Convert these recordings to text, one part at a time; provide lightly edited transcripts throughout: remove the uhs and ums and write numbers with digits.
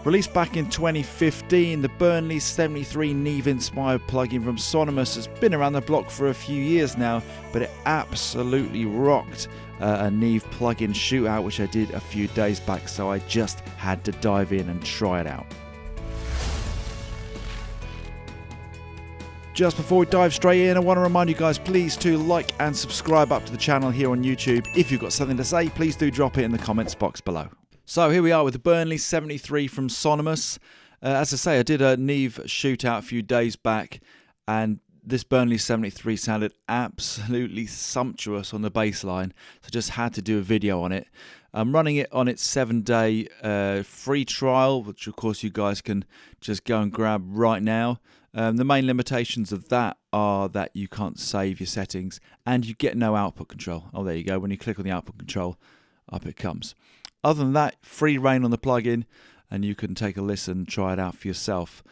Released back in 2015, the Burnley 73 Neve inspired plugin from Sonimus has been around the block for a few years now, but it absolutely rocked a Neve plugin shootout which I did a few days back, so I just had to dive in and try it out. Just before we dive straight in, I want to remind you guys please to like and subscribe up to the channel here on YouTube. If you've got something to say, please do drop it in the comments box below. So here we are with the Burnley 73 from Sonimus. As I say, I did a Neve shootout a few days back, and this Burnley 73 sounded absolutely sumptuous on the bass line, so I just had to do a video on it. I'm running it on its 7-day free trial, which of course you guys can just go and grab right now. The main limitations of that are that you can't save your settings and you get no output control. Oh, there you go. When you click on the output control, up it comes. Other than that, free reign on the plugin, and you can take a listen, try it out for yourself.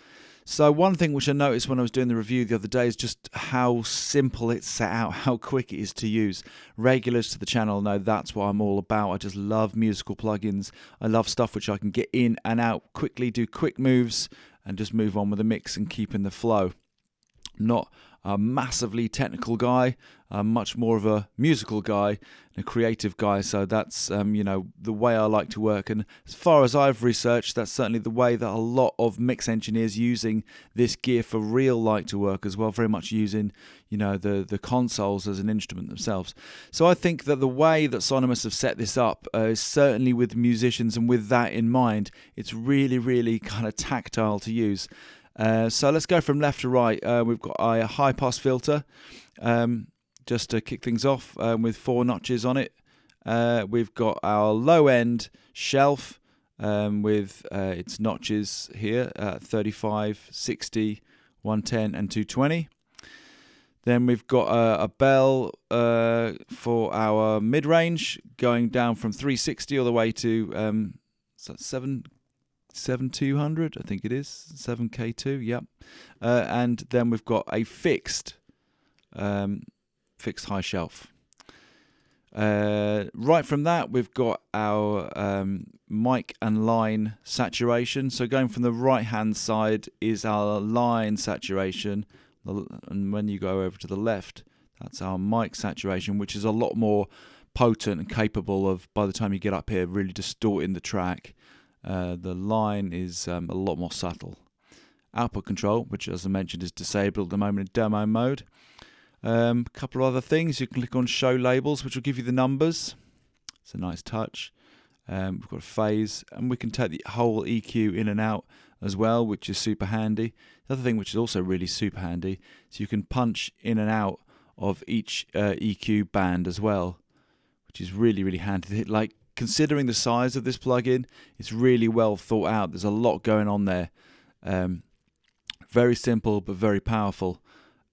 So one thing which I noticed when I was doing the review the other day is just how simple it's set out, how quick it is to use. Regulars to the channel know that's what I'm all about. I just love musical plugins. I love stuff which I can get in and out quickly, do quick moves, and just move on with the mix and keep in the flow. Not a massively technical guy, much more of a musical guy and a creative guy, so that's you know, the way I like to work. And as far as I've researched, that's certainly the way that a lot of mix engineers using this gear for real like to work as well, very much using, you know, the consoles as an instrument themselves. So I think that the way that Sonimus have set this up is certainly with musicians, and with that in mind, it's really kind of tactile to use. So let's go from left to right. We've got a high pass filter, just to kick things off, with 4 notches on it. We've got our low end shelf with its notches here, 35, 60, 110 and 220. Then we've got a bell for our mid-range, going down from 360 all the way to 7200, I think it is, 7K2, yep. And then we've got a fixed high shelf. Right from that, we've got our mic and line saturation. So going from the right hand side is our line saturation, and when you go over to the left, that's our mic saturation, which is a lot more potent and capable of, by the time you get up here, really distorting the track. The line is a lot more subtle. Output control, which as I mentioned is disabled at the moment in demo mode. A couple of other things, you can click on show labels, which will give you the numbers. It's a nice touch. We've got a phase, and we can take the whole EQ in and out as well, which is super handy. The other thing which is also really super handy is you can punch in and out of each EQ band as well, which is really handy. Like, considering the size of this plugin, it's really well thought out. There's a lot going on there. Very simple but very powerful.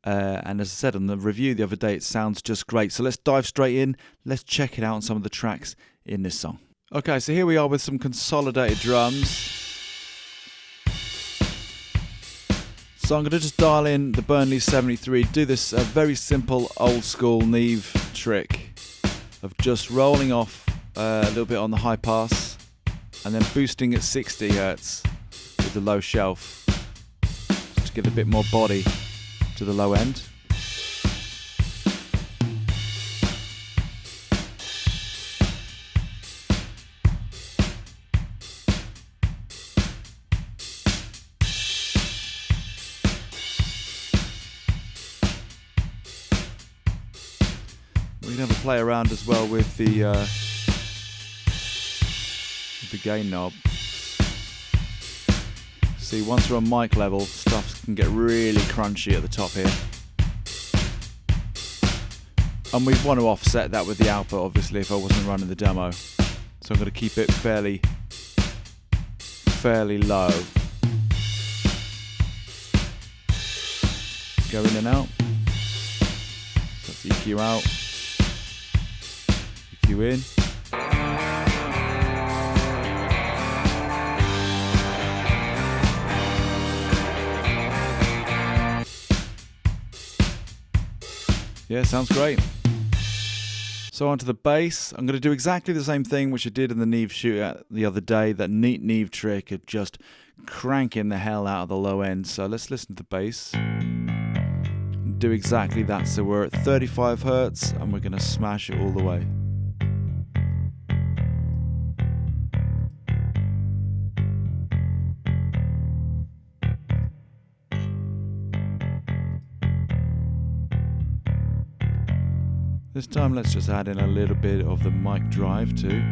And as I said on the review the other day, it sounds just great. So let's dive straight in. Let's check it out on some of the tracks in this song. Okay, so here we are with some consolidated drums. So I'm going to just dial in the Burnley 73, do this very simple old school Neve trick of just rolling off a little bit on the high pass and then boosting at 60 Hz with the low shelf just to give a bit more body to the low end. We can have a play around as well with the gain knob. See, once we're on mic level, stuff can get really crunchy at the top here. And we want to offset that with the output, obviously, if I wasn't running the demo. So I'm going to keep it fairly low. Go in and out. So that's EQ out. EQ in. Yeah, sounds great. So onto the bass. I'm going to do exactly the same thing which I did in the Neve shootout the other day. That neat Neve trick of just cranking the hell out of the low end. So let's listen to the bass. Do exactly that. So we're at 35 Hertz and we're going to smash it all the way. This time let's just add in a little bit of the mic drive too.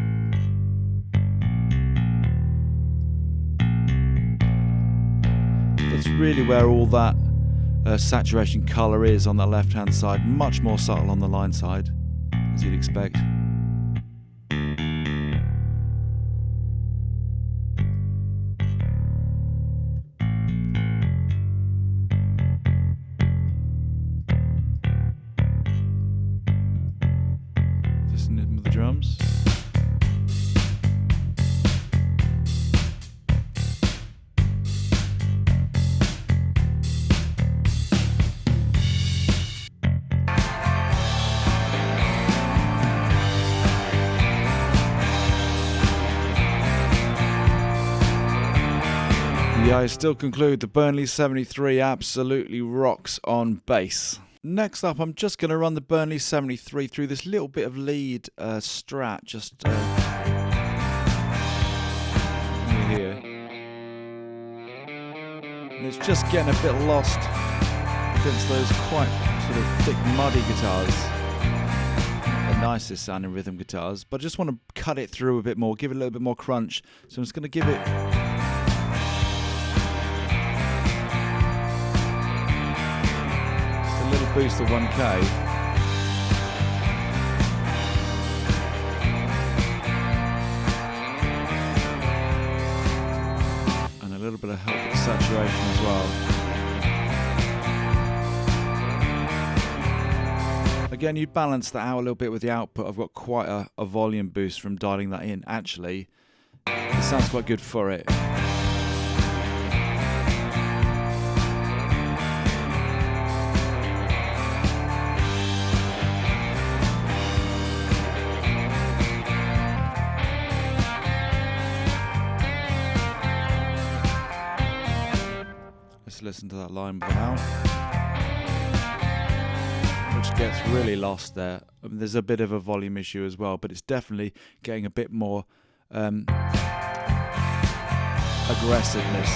That's really where all that saturation colour is on the left hand side, much more subtle on the line side, as you'd expect. With the drums. Yeah, I still conclude the Burnley 73 absolutely rocks on bass. Next up, I'm just going to run the Burnley 73 through this little bit of lead strat, just here. And it's just getting a bit lost against those quite sort of thick, muddy guitars. The nicest sounding rhythm guitars, but I just want to cut it through a bit more, give it a little bit more crunch. So I'm just going to give it a little boost of 1K. And a little bit of help with saturation as well. Again, you balance that out a little bit with the output. I've got quite a volume boost from dialing that in. Actually, it sounds quite good for it. Let's listen to that line without, which gets really lost there. I mean, there's a bit of a volume issue as well, but it's definitely getting a bit more aggressiveness.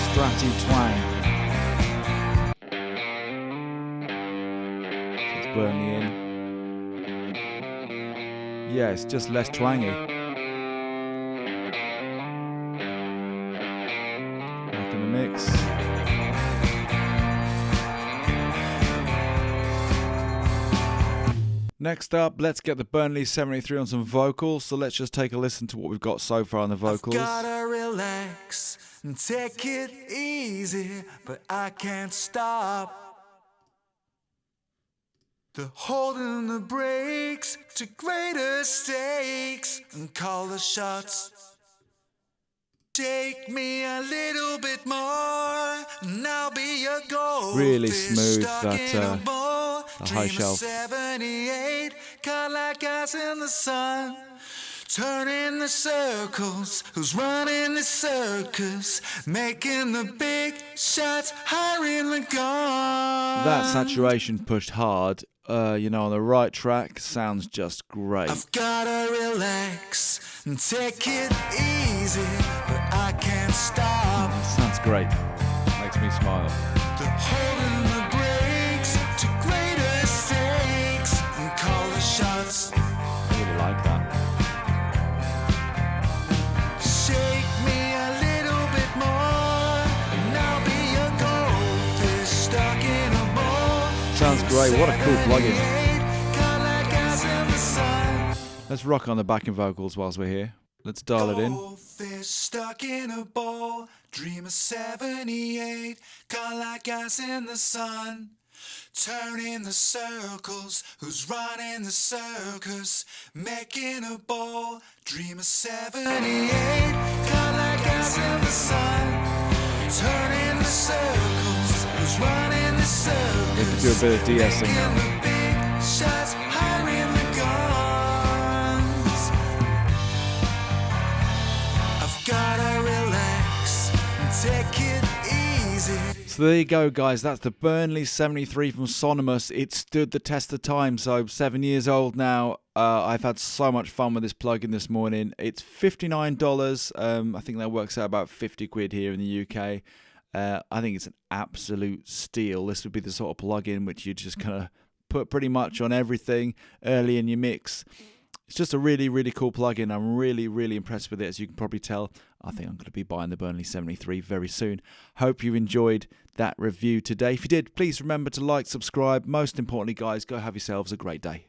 Stratty twang. Let's Burnley in. Yeah, it's just less twangy. Mix. Next up, let's get the Burnley 73 on some vocals. So let's just take a listen to what we've got so far on the vocals. I've gotta relax and take it easy, but I can't stop. The holding the brakes to greater stakes and call the shots. Take me a little bit more, and I'll be your goal. Really smooth, that high shelf. 78, caught like eyes in the sun, turning the circles. Who's running the circus? Making the big shots, hiring the gun. That saturation pushed hard. You know, on the right track, sounds just great. I've gotta relax and take it easy, but I can't stop. Sounds great. Makes me smile. The holding the brakes to greater stakes and call the shots. I really like that. Shake me a little bit more, and I'll be your goldfish stuck in a bowl. Sounds great. What a cool plugin. Let's rock on the backing vocals whilst we're here. Let's dial it in. Goldfish stuck in a bowl, dream of 78, caught like ice in the sun, turning the circles. Who's running the circus? Making a bowl, dream of 78, caught like ice in the sun, turning the circles. Who's running the circus? We could do a bit of de-essing. Making the big gotta relax and take it easy. So there you go, guys. That's the Burnley 73 from Sonimus. It stood the test of time. So 7 years old now. I've had so much fun with this plugin this morning. It's $59. I think that works out about 50 quid here in the UK. I think it's an absolute steal. This would be the sort of plugin which you just kind of put pretty much on everything early in your mix. It's just a really, really cool plugin. I'm really, really impressed with it. As you can probably tell, I think I'm going to be buying the Burnley 73 very soon. Hope you enjoyed that review today. If you did, please remember to like, subscribe. Most importantly, guys, go have yourselves a great day.